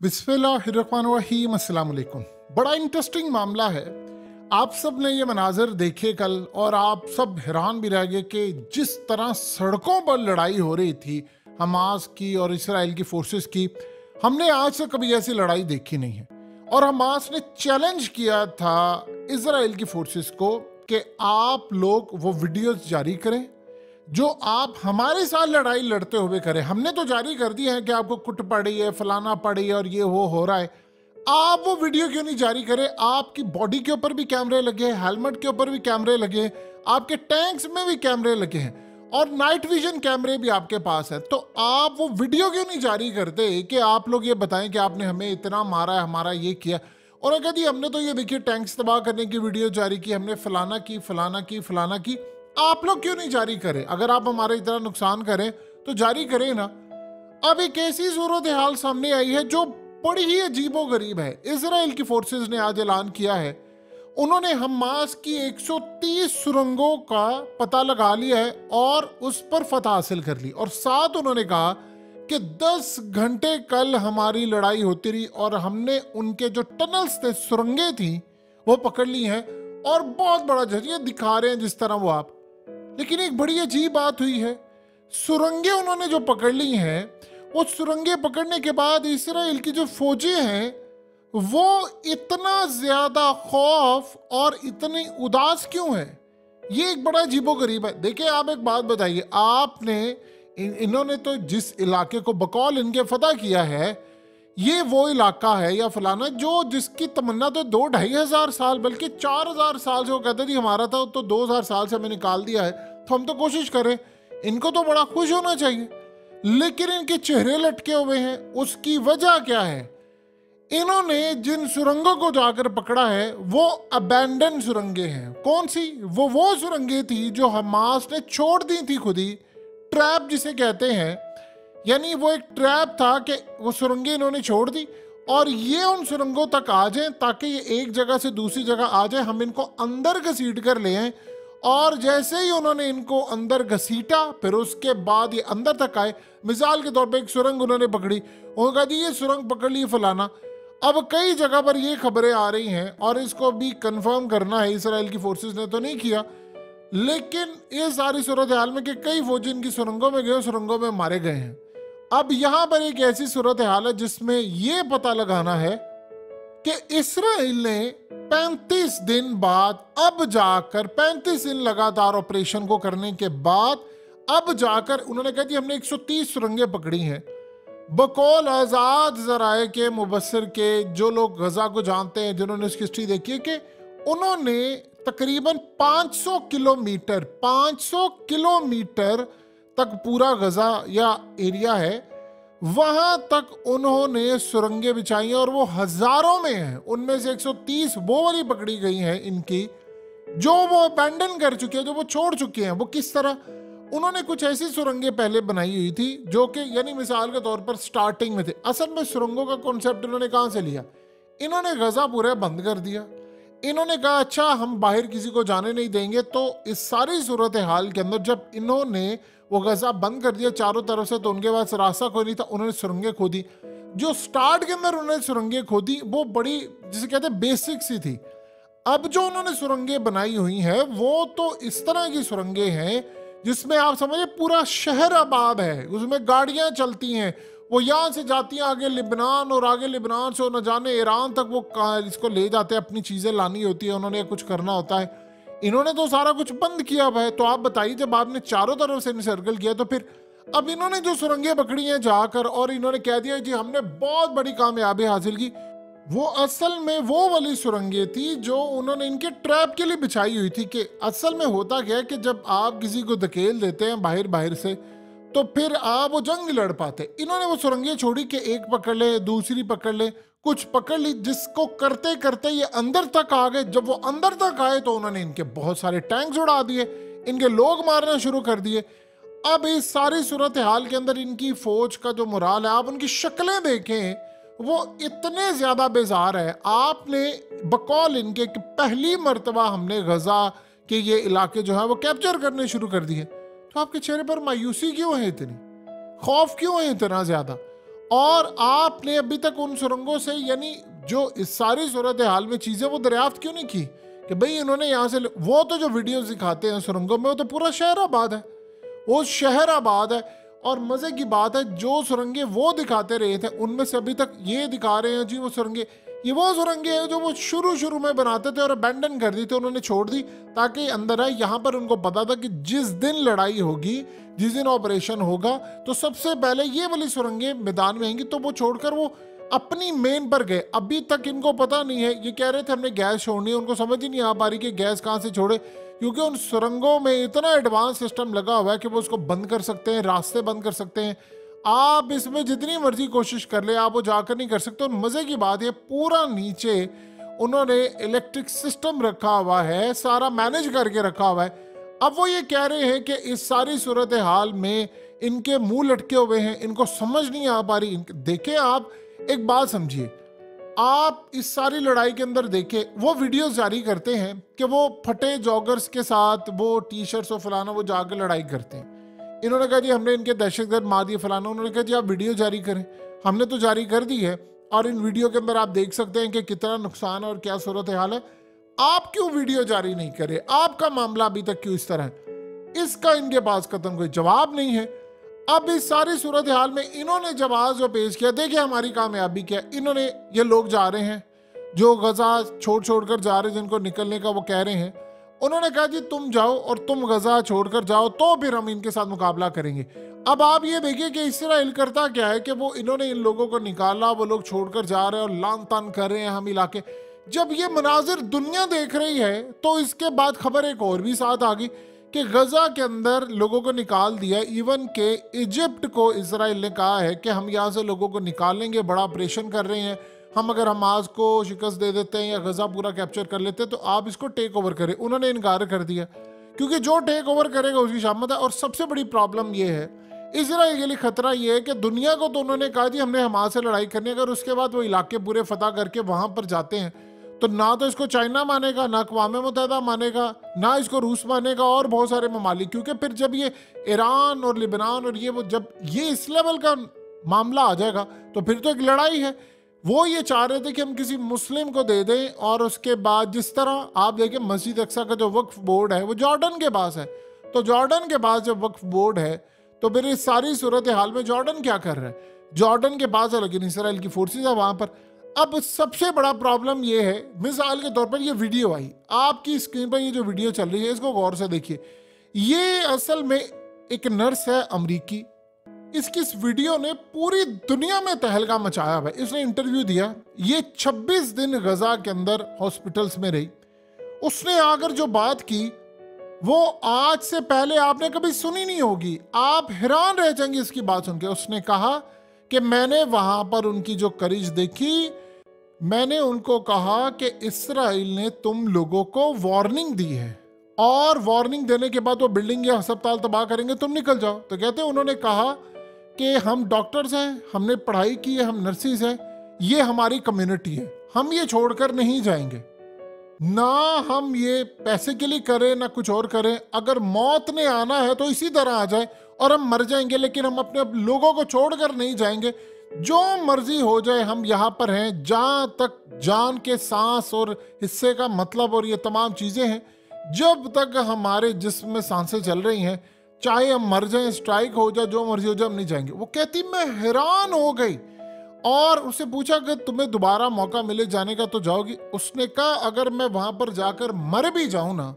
बिस्मिल्लाहिर्रहमानिर्रहीम, अस्सलाम वालेकुम। बड़ा इंटरेस्टिंग मामला है। आप सब ने ये मनाजर देखे कल और आप सब हैरान भी रह गए कि जिस तरह सड़कों पर लड़ाई हो रही थी हमास की और इसराइल की फोर्सेस की, हमने आज तक कभी ऐसी लड़ाई देखी नहीं है। और हमास ने चैलेंज किया था इसराइल की फोर्सेस को कि आप लोग वो वीडियोस जारी करें जो आप हमारे साथ लड़ाई लड़ते हुए करें। हमने तो जारी कर दिया है कि आपको कुट पड़ी है, फलाना पड़ी है और ये हो रहा है। आप वो वीडियो क्यों नहीं जारी करें? आपकी बॉडी के ऊपर भी कैमरे लगे हैं, हेलमेट के ऊपर भी कैमरे लगे हैं, आपके टैंक्स में भी कैमरे लगे हैं और नाइट विजन कैमरे भी आपके पास है। तो आप वो वीडियो क्यों नहीं जारी करते कि आप लोग ये बताएं कि आपने हमें इतना मारा है, हमारा ये किया। और अगर जी हमने तो ये देखिए टैंक्स तबाह करने की वीडियो जारी की, हमने फलाना की फलाना की फलाना की। आप लोग क्यों नहीं जारी करें? अगर आप हमारा इतना नुकसान करें तो जारी करें ना। अब एक ऐसी सूरत हाल सामने आई है जो बड़ी ही अजीबो गरीब है। इजराइल की फोर्सेस ने आज ऐलान किया है, उन्होंने हमास की 130 सुरंगों का पता लगा लिया है और उस पर फतह हासिल कर ली। और साथ उन्होंने कहा कि 10 घंटे कल हमारी लड़ाई होती रही और हमने उनके जो टनल्स थे, सुरंगें थी, वो पकड़ ली हैं और बहुत बड़ा जरिया दिखा रहे हैं जिस तरह वो आप। लेकिन एक बड़ी अजीब बात हुई है, सुरंगें उन्होंने जो पकड़ ली हैं, वो सुरंगें पकड़ने के बाद इसराइल की जो फौजें हैं वो इतना ज्यादा खौफ और इतनी उदास क्यों है? ये एक बड़ा अजीबोगरीब है। देखिए आप एक बात बताइए, आपने इन्होंने तो जिस इलाके को बकौल इनके फतह किया है, ये वो इलाका है या फलाना जो जिसकी तमन्ना तो 2-2.5 साल बल्कि 4,000 साल से वो कहते थे हमारा था, तो 2,000 साल से हमें निकाल दिया है, तो हम तो कोशिश करें। इनको तो बड़ा खुश होना चाहिए, लेकिन इनके चेहरे लटके हुए हैं। उसकी वजह क्या है? इन्होंने जिन सुरंगों को जाकर पकड़ा है वो अबैंडन सुरंगें हैं। कौन सी? वो सुरंगें थी जो हमास ने छोड़ दी थी खुद ही, ट्रैप जिसे कहते हैं। यानी वो एक ट्रैप था कि वो सुरंगें इन्होंने छोड़ दी और ये उन सुरंगों तक आ जाएं ताकि ये एक जगह से दूसरी जगह आ जाए, हम इनको अंदर घसीट कर ले आए। और जैसे ही उन्होंने इनको अंदर घसीटा, फिर उसके बाद ये अंदर तक आए। मिसाल के तौर पे एक सुरंग उन्होंने पकड़ी, उन्होंने कहा जी ये सुरंग पकड़ ली फलाना। अब कई जगह पर ये खबरें आ रही हैं और इसको भी कंफर्म करना है, इसराइल की फोर्सेस ने तो नहीं किया, लेकिन ये सारी सूरत हाल में कि कई फौजी इनकी सुरंगों में गए, सुरंगों में मारे गए हैं। अब यहां पर एक ऐसी सूरत हाल है जिसमें यह पता लगाना है कि इसराइल ने 35 दिन बाद, अब जाकर 35 दिन लगातार ऑपरेशन को करने के बाद अब जाकर उन्होंने कहा कि हमने 130 सुरंगें पकड़ी हैं। बकौल आजाद जराए के मुबस्सिर के, जो लोग गजा को जानते हैं, जिन्होंने उसकी हिस्ट्री देखी है, कि उन्होंने तकरीबन 500 किलोमीटर तक पूरा गजा या एरिया है, वहां तक उन्होंने सुरंगें बिछाई हैं और वो हजारों में हैं। उनमें से 130 वो वाली पकड़ी गई हैं इनकी जो वो अबैंडन कर चुके हैं, जो वो छोड़ चुके हैं। वो किस तरह? उन्होंने कुछ ऐसी सुरंगें पहले बनाई हुई थी जो कि यानी मिसाल के तौर पर स्टार्टिंग में थे। असल में सुरंगों का कॉन्सेप्ट इन्होंने कहां से लिया? इन्होंने गजा पूरा बंद कर दिया। इन्होंने कहा अच्छा हम बाहर किसी को जाने नहीं देंगे। तो इस सारी सूरत हाल के अंदर जब इन्होंने वो गजा बंद कर दिया चारों तरफ से, तो उनके पास रास्ता कोई नहीं था, उन्होंने सुरंगें खोदी। जो स्टार्ट के अंदर उन्होंने सुरंगें खोदी वो बड़ी, जिसे कहते हैं, बेसिक सी थी। अब जो उन्होंने सुरंगें बनाई हुई हैं वो तो इस तरह की सुरंगें हैं जिसमें आप समझिए पूरा शहर आबाद है, उसमें गाड़ियां चलती हैं, वो यहाँ से जाती हैं आगे लिबनान और आगे लिबनान से न जाने ईरान तक वो इसको ले जाते हैं, अपनी चीजें लानी होती है, उन्होंने कुछ करना होता है। इन्होंने तो सारा कुछ बंद किया हुआ है। तो आप बताइए जब आपने चारों तरफ से सर्कल किया, तो फिर अब इन्होंने जो सुरंगें पकड़ी हैं जाकर और इन्होंने कह दिया जी हमने बहुत बड़ी कामयाबी हासिल की, वो असल में वो वाली सुरंगें थी जो उन्होंने इनके ट्रैप के लिए बिछाई हुई थी। कि असल में होता क्या है कि जब आप किसी को धकेल देते हैं बाहर से, तो फिर आप वो जंग नहीं लड़ पाते। इन्होंने वो सुरंगें छोड़ी कि एक पकड़ ले, दूसरी पकड़ ले, कुछ पकड़ ली, जिसको करते करते ये अंदर तक आ गए। जब वो अंदर तक आए तो उन्होंने इनके बहुत सारे टैंक्स उड़ा दिए, इनके लोग मारना शुरू कर दिए। अब इस सारी सूरत हाल के अंदर इनकी फौज का जो मोराल है, आप उनकी शक्लें देखें, वो इतने ज्यादा बेजार है। आपने बकौल इनके कि पहली मर्तबा हमने गजा के ये इलाके जो है वो कैप्चर करने शुरू कर दिए, तो आपके चेहरे पर मायूसी क्यों है, इतनी खौफ क्यों है इतना ज्यादा? और आपने अभी तक उन सुरंगों से, यानी जो इस सारी सूरत हाल में चीजें, वो दरियाफ्त क्यों नहीं की कि भाई इन्होंने यहाँ से वो तो जो वीडियोस दिखाते हैं सुरंगों में, वो तो पूरा शहर आबाद है, वो शहर आबाद है। और मजे की बात है, जो सुरंगे वो दिखाते रहे थे उनमें से अभी तक ये दिखा रहे हैं जी वो सुरंगे, ये वो सुरंगे हैं जो वो शुरू में बनाते थे और अबैंडन कर दी थी, उन्होंने छोड़ दी ताकि अंदर आए। यहाँ पर उनको पता था कि जिस दिन लड़ाई होगी, जिस दिन ऑपरेशन होगा, तो सबसे पहले ये वाली सुरंगे मैदान में आएंगी, तो वो छोड़कर वो अपनी मेन पर गए। अभी तक इनको पता नहीं है, ये कह रहे थे हमने गैस छोड़नी है, उनको समझ ही नहीं आ पा रही कि गैस कहाँ से छोड़े, क्योंकि उन सुरंगों में इतना एडवांस सिस्टम लगा हुआ है कि वो उसको बंद कर सकते हैं, रास्ते बंद कर सकते हैं। आप इसमें जितनी मर्जी कोशिश कर ले, आप वो जाकर नहीं कर सकते। और मजे की बात है, पूरा नीचे उन्होंने इलेक्ट्रिक सिस्टम रखा हुआ है, सारा मैनेज करके रखा हुआ है। अब वो ये कह रहे हैं कि इस सारी सूरत हाल में इनके मुंह लटके हुए हैं, इनको समझ नहीं आ पा रही। देखिए, आप एक बात समझिए, आप इस सारी लड़ाई के अंदर देखे वो वीडियोस जारी करते हैं कि वो फटे जॉगर्स के साथ वो टी शर्ट्स और फलाना वो जाकर लड़ाई करते हैं। इन्होंने कहा जी हमने इनके दहशतगर्द मार दिए फलाना, उन्होंने कहा जी आप वीडियो जारी करें। हमने तो जारी कर दी है और इन वीडियो के अंदर आप देख सकते हैं कि कितना नुकसान और क्या सूरत हाल है। आप क्यों वीडियो जारी नहीं करे? आपका मामला अभी तक क्यों इस तरह है? इसका इनके पास कतई कोई जवाब नहीं है। अब इस सारी सूरत हाल में इन्होंने जवाब जो पेश किया, देखिए हमारी कामयाबी क्या। इन्होंने, ये लोग जा रहे हैं जो गजा छोड़ कर जा रहे हैं, जिनको निकलने का वो कह रहे हैं, उन्होंने कहा जी तुम जाओ और तुम गजा छोड़कर जाओ तो फिर हम इनके साथ मुकाबला करेंगे। अब आप ये देखिए कि इस्राइल करता क्या है कि वो इन्होंने इन लोगों को निकाला, वो लोग छोड़कर जा रहे हैं और लान तान कर रहे हैं हम इलाके। जब ये मनाजिर दुनिया देख रही है तो इसके बाद खबर एक और भी साथ आ गई कि गजा के अंदर लोगों को निकाल दिया। इवन के इजिप्ट को इसराइल ने कहा है कि हम यहाँ से लोगों को निकालेंगे, बड़ा ऑपरेशन कर रहे हैं, हम अगर हमास को शिकस्त दे देते हैं या गजा पूरा कैप्चर कर लेते हैं तो आप इसको टेक ओवर करें। उन्होंने इनकार कर दिया, क्योंकि जो टेक ओवर करेगा उसकी शामत है। और सबसे बड़ी प्रॉब्लम ये है, इसराइल के लिए खतरा ये है कि दुनिया को तो उन्होंने कहा जी हमने हमास से लड़ाई करनी है, अगर उसके बाद वो इलाके पूरे फतह करके वहां पर जाते हैं तो ना तो इसको चाइना मानेगा, ना अक़वाम मुत्तहिदा मानेगा, ना इसको रूस मानेगा और बहुत सारे ममालिक। क्योंकि फिर जब ये ईरान और लिबनान और ये वो जब ये इस लेवल का मामला आ जाएगा तो फिर तो एक लड़ाई है। वो ये चाह रहे थे कि हम किसी मुस्लिम को दे दें और उसके बाद जिस तरह आप देखें मस्जिद अक्सा का जो वक्फ बोर्ड है वो जॉर्डन के पास है, तो जॉर्डन के पास जब वक्फ बोर्ड है तो फिर इस सारी सूरत हाल में जॉर्डन क्या कर रहा है? जॉर्डन के पास है लेकिन इसराइल की फोर्सेज है वहां पर। अब सबसे बड़ा प्रॉब्लम ये है, मिसाल के तौर पर ये वीडियो आई आपकी स्क्रीन पर, ये जो वीडियो चल रही है इसको गौर से देखिए। ये असल में एक नर्स है अमरीकी, इसकी इस वीडियो ने पूरी दुनिया में तहलका मचाया हुआ है। इसने इंटरव्यू दिया, ये 26 दिन गजा के अंदर हॉस्पिटल्स में रही। उसने आकर जो बात की वो आज से पहले आपने कभी सुनी नहीं होगी, आप हैरान रह जाएंगे इसकी बात सुन के। उसने कहा कि मैंने वहां पर उनकी जो करेज देखी, मैंने उनको कहा कि इसराइल ने तुम लोगों को वार्निंग दी है और वार्निंग देने के बाद वो बिल्डिंग या अस्पताल तबाह करेंगे, तुम निकल जाओ। तो कहते हैं उन्होंने कहा कि हम डॉक्टर्स हैं, हमने पढ़ाई की है, हम नर्सिस हैं, ये हमारी कम्युनिटी है, हम ये छोड़कर नहीं जाएंगे, ना हम ये पैसे के लिए करें ना कुछ और करें। अगर मौत ने आना है तो इसी तरह आ जाए और हम मर जाएंगे, लेकिन हम अपने लोगों को छोड़कर नहीं जाएंगे। जो मर्जी हो जाए हम यहाँ पर हैं, जहां तक जान के सांस और हिस्से का मतलब और ये तमाम चीजें हैं, जब तक हमारे जिस्म में सांसें चल रही हैं, चाहे हम मर जाएं, स्ट्राइक हो जाए, जो मर्जी हो जाए, हम नहीं जाएंगे। वो कहती मैं हैरान हो गई और उससे पूछा कि तुम्हें दोबारा मौका मिले जाने का तो जाओगी? उसने कहा अगर मैं वहां पर जाकर मर भी जाऊं ना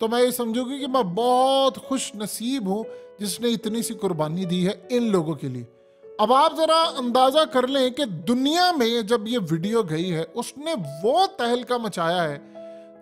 तो मैं ये समझूंगी कि मैं बहुत खुश नसीब हूं जिसने इतनी सी कुर्बानी दी है इन लोगों के लिए। अब आप जरा अंदाजा कर लें कि दुनिया में जब ये वीडियो गई है उसने वो तहलका मचाया है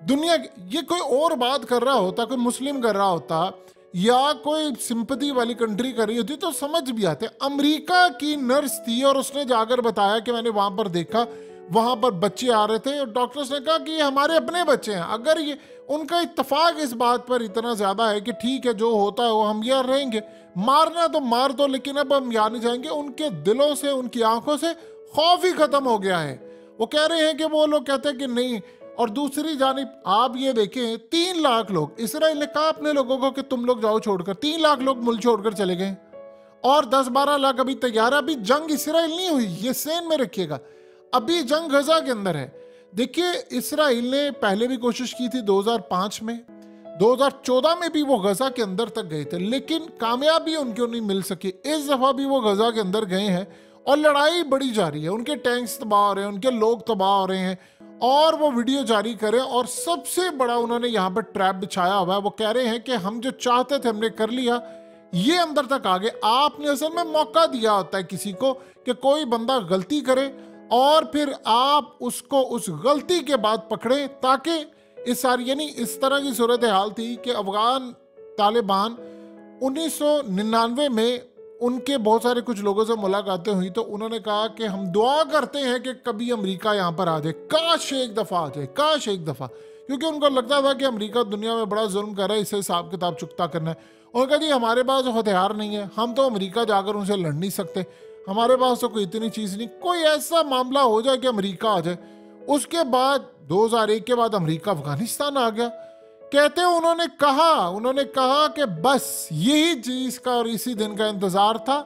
दुनिया। ये कोई और बात कर रहा होता, कोई मुस्लिम कर रहा होता या कोई सिंपैथी वाली कंट्री कर रही होती तो समझ भी आते। अमेरिका की नर्स थी और उसने जाकर बताया कि मैंने वहां पर देखा, वहां पर बच्चे आ रहे थे और डॉक्टर्स ने कहा कि ये हमारे अपने बच्चे हैं। अगर ये उनका इत्तेफाक इस बात पर इतना ज्यादा है कि ठीक है जो होता है वो हम यहाँ रहेंगे, मारना तो मार दो लेकिन अब हम यहाँ नहीं जाएंगे। उनके दिलों से, उनकी आंखों से खौफ ही खत्म हो गया है। वो कह रहे हैं कि वो लोग कहते हैं कि नहीं। और दूसरी जानिब आप ये देखें 3 लाख लोग, इसराइल ने कहा अपने लोगों को कि तुम लोग जाओ छोड़कर, 3 लाख लोग मुल्क छोड़कर चले गए और 10-12 लाख अभी तैयार है। अभी जंग इसराइल नहीं हुई, ये सेन में रखिएगा, अभी जंग गजा के अंदर है। देखिए इसराइल ने पहले भी कोशिश की थी 2005 में, 2014 में भी वो गजा के अंदर तक गए थे, लेकिन कामयाबी उनको नहीं मिल सकी। इस दफा भी वो गजा के अंदर गए हैं और लड़ाई बड़ी जारी है, उनके टैंक्स तबाह हो रहे हैं, उनके लोग तबाह हो रहे हैं और वो वीडियो जारी करें। और सबसे बड़ा उन्होंने यहाँ पर ट्रैप बिछाया हुआ है, वो कह रहे हैं कि हम जो चाहते थे हमने कर लिया, ये अंदर तक आ गए। आपने असल में मौका दिया होता है किसी को कि कोई बंदा गलती करे और फिर आप उसको उस गलती के बाद पकड़ें, ताकि इस सारी यानी इस तरह की सूरत हाल थी कि अफगान तालिबान 1999 में उनके बहुत सारे कुछ लोगों से मुलाकातें हुई, तो उन्होंने कहा कि हम दुआ करते हैं कि कभी अमेरिका यहाँ पर आ जाए, काश एक दफ़ा आ जाए, काश एक दफ़ा, क्योंकि उनको लगता था कि अमेरिका दुनिया में बड़ा जुल्म कर रहा है, इसे हिसाब किताब चुकता करना है। उन्होंने कहा जी हमारे पास हथियार नहीं है, हम तो अमेरिका जाकर उनसे लड़ नहीं सकते, हमारे पास तो कोई इतनी चीज़ नहीं, कोई ऐसा मामला हो जाए कि अमेरिका आ जाए। उसके बाद 2001 के बाद अमेरिका अफगानिस्तान आ गया। कहते हैं उन्होंने कहा कि बस यही चीज का और इसी दिन का इंतजार था,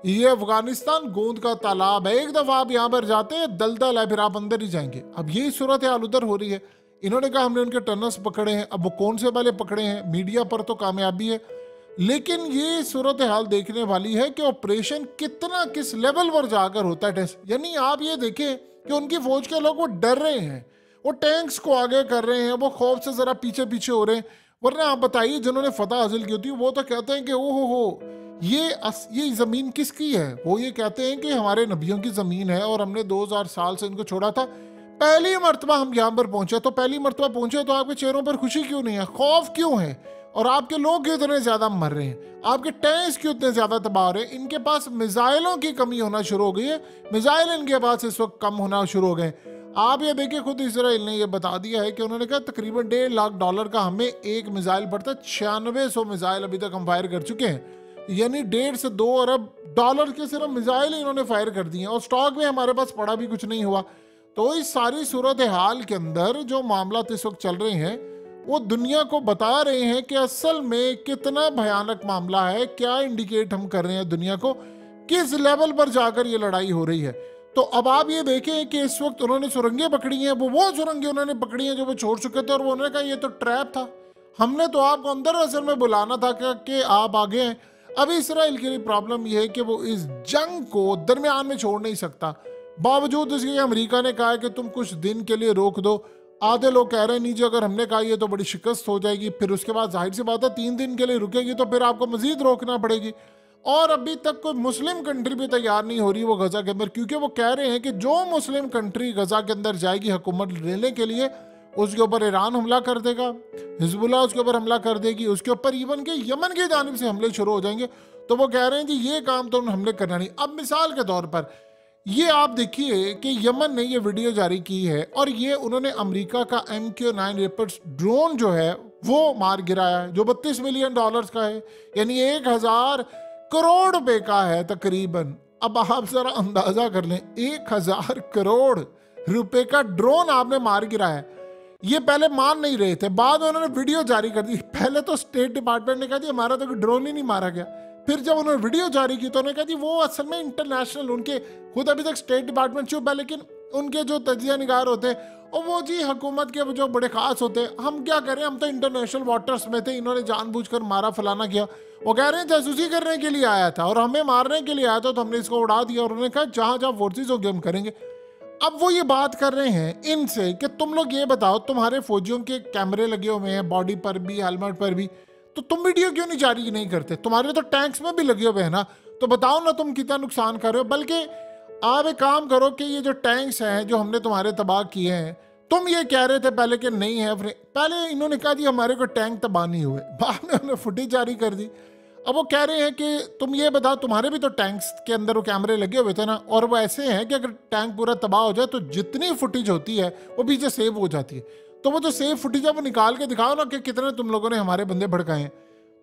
ये अफगानिस्तान गोंद का तालाब है, एक दफा आप यहाँ पर जाते हैं दलदल है, फिर आप अंदर ही जाएंगे। अब यही सूरत हाल उधर हो रही है। इन्होंने कहा हमने उनके टनल्स पकड़े हैं, अब वो कौन से वाले पकड़े हैं, मीडिया पर तो कामयाबी है, लेकिन ये सूरत हाल देखने वाली है कि ऑपरेशन कितना किस लेवल पर जाकर होता है टेस्ट। यानी आप ये देखें कि उनकी फौज के लोग वो डर रहे हैं, वो टैंक्स को आगे कर रहे हैं, वो खौफ से जरा पीछे पीछे हो रहे हैं। वरना आप बताइए जिन्होंने फतह हासिल की होती है वो तो कहते हैं कि ओहो हो ये ज़मीन किसकी है। वो ये कहते हैं कि हमारे नबियों की ज़मीन है और हमने 2000 साल से इनको छोड़ा था, पहली मरतबा हम यहाँ पर पहुंचे। तो पहली मरतबा पहुंचे तो आपके चेहरों पर खुशी क्यों नहीं है, खौफ क्यों है, और आपके लोग क्यों इतने ज़्यादा मर रहे हैं, आपके टैंक्स क्यों इतने ज़्यादा तबाह हो रहे हैं। इनके पास मिसाइलों की कमी होना शुरू हो गई है, मिसाइल इनके पास इस वक्त कम होना शुरू हो गए। आप ये देखिए खुद इसराइल ने ये बता दिया है कि उन्होंने कहा तकरीबन $1.5 लाख का हमें एक मिसाइल पड़ता है, 9600 मिसाइल अभी तक हम फायर कर चुके हैं, यानी $1.5 से $2 अरब के सिर्फ मिसाइल इन्होंने फायर कर दिए हैं, और स्टॉक में हमारे पास पड़ा भी कुछ नहीं हुआ। तो इस सारी सूरत हाल के अंदर जो मामला इस वक्त चल रहे हैं वो दुनिया को बता रहे हैं कि असल में कितना भयानक मामला है, क्या इंडिकेट हम कर रहे हैं दुनिया को, किस लेवल पर जाकर ये लड़ाई हो रही है। तो अब आप ये देखें कि इस वक्त उन्होंने सुरंगें पकड़ी हैं, वो सुरंगें उन्होंने पकड़ी हैं जो वो छोड़ चुके थे, और वो उन्होंने कहा ये तो ट्रैप था, हमने तो आपको अंदर असल में बुलाना था कि आप आगे हैं। अभी इसराइल के लिए प्रॉब्लम यह है कि वो इस जंग को दरमियान में छोड़ नहीं सकता, बावजूद इसके अमेरिका ने कहा है कि तुम कुछ दिन के लिए रोक दो। आधे लोग कह रहे हैं नीचे अगर हमने कहा ये तो बड़ी शिकस्त हो जाएगी, फिर उसके बाद जाहिर सी बात है 3 दिन के लिए रुकेगी तो फिर आपको मजीद रोकना पड़ेगी। और अभी तक कोई मुस्लिम कंट्री भी तैयार नहीं हो रही वो गजा के अंदर, क्योंकि वो कह रहे हैं कि जो मुस्लिम कंट्री गजा के अंदर जाएगी हुकूमत लेने के लिए, उसके ऊपर ईरान हमला कर देगा, हिजबुल्लाह उसके ऊपर हमला कर देगी, उसके ऊपर इवन के यमन की जानिब से हमले शुरू हो जाएंगे। तो वो कह रहे हैं कि ये काम तो हमने करना नहीं। अब मिसाल के तौर पर ये आप देखिए कि यमन ने ये वीडियो जारी की है और ये उन्होंने अमेरिका का MQ-9 रेपर्स ड्रोन जो है वो मार गिराया है, जो $32 मिलियन का है, यानी 1000 करोड़ रुपए का है तकरीबन। अब आप जरा अंदाजा कर लें, 1000 करोड़ रुपए का ड्रोन आपने मार गिराया। ये पहले मान नहीं रहे थे, बाद में उन्होंने वीडियो जारी कर दी। पहले तो स्टेट डिपार्टमेंट ने कहा जी हमारा तो ड्रोन ही नहीं मारा गया, फिर जब उन्होंने वीडियो जारी की तो उन्होंने कहा जी वो असल में इंटरनेशनल, उनके खुद अभी तक स्टेट डिपार्टमेंट चुप है, लेकिन उनके जो तजिया निगार होते हैं और वो जी हुकूमत के जो बड़े खास होते हैं, हम क्या करें, हम तो इंटरनेशनल वाटर्स में थे, इन्होंने जानबूझकर मारा फलाना किया। वो कह रहे हैं जासूसी करने के लिए आया था और हमें मारने के लिए आया था, तो हमने इसको उड़ा दिया। और उन्होंने कहा जहाँ जहाँ फोर्सेज होंगे हम करेंगे। अब वो ये बात कर रहे हैं इनसे कि तुम लोग ये बताओ, तुम्हारे फौजियों के कैमरे लगे हुए हैं बॉडी पर भी, हेलमेट पर भी, तो तुम वीडियो क्यों नहीं जारी नहीं करते? तुम्हारे तो टैंक्स में भी लगे हुए हैं ना, तो बताओ ना तुम कितना नुकसान कर रहे हो। बल्कि आप एक काम करो कि ये जो टैंक्स हैं जो हमने तुम्हारे तबाह किए हैं, तुम ये कह रहे थे पहले कि नहीं है, पहले इन्होंने कहा जी हमारे को टैंक तबाह नहीं हुए, बाद में उन्होंने फुटेज जारी कर दी। अब वो कह रहे हैं कि तुम ये बताओ, तुम्हारे भी तो टैंक्स के अंदर वो कैमरे लगे हुए थे ना, और वो ऐसे हैं कि अगर टैंक पूरा तबाह हो जाए तो जितनी फुटेज होती है वो पीछे सेव हो जाती है। तो वो जो सेव फुटेज है वो निकाल के दिखाओ ना कि कितने तुम लोगों ने हमारे बंदे भड़काए हैं।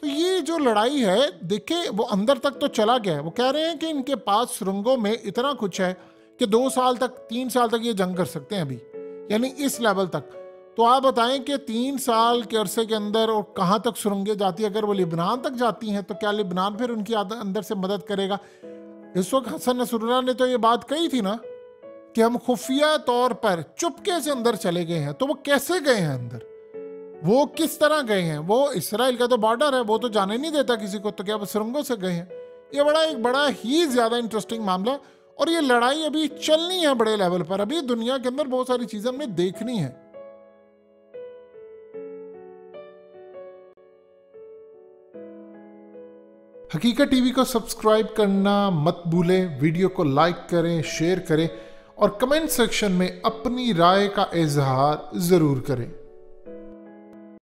तो ये जो लड़ाई है देखिए वो अंदर तक तो चला गया है। वो कह रहे हैं कि इनके पास सुरंगों में इतना कुछ है कि 2 साल तक 3 साल तक ये जंग कर सकते हैं अभी, यानी इस लेवल तक। तो आप बताएं कि 3 साल के अरसे के अंदर और कहाँ तक सुरंगें जाती है? अगर वो लिबनान तक जाती हैं तो क्या लिबनान फिर उनकी अंदर से मदद करेगा? इस वक्त हसन नसरुल्लाह ने तो ये बात कही थी ना कि हम खुफिया तौर पर चुपके से अंदर चले गए हैं। तो वो कैसे गए हैं अंदर, वो किस तरह गए हैं? वो इसराइल का तो बॉर्डर है, वो तो जाने नहीं देता किसी को, तो क्या वो सुरंगों से गए हैं? ये एक बड़ा ही ज्यादा इंटरेस्टिंग मामला, और ये लड़ाई अभी चलनी है बड़े लेवल पर। अभी दुनिया के अंदर बहुत सारी चीजें हमें देखनी है। हकीकत टीवी को सब्सक्राइब करना मत भूलें, वीडियो को लाइक करें, शेयर करें और कमेंट सेक्शन में अपनी राय का इजहार जरूर करें।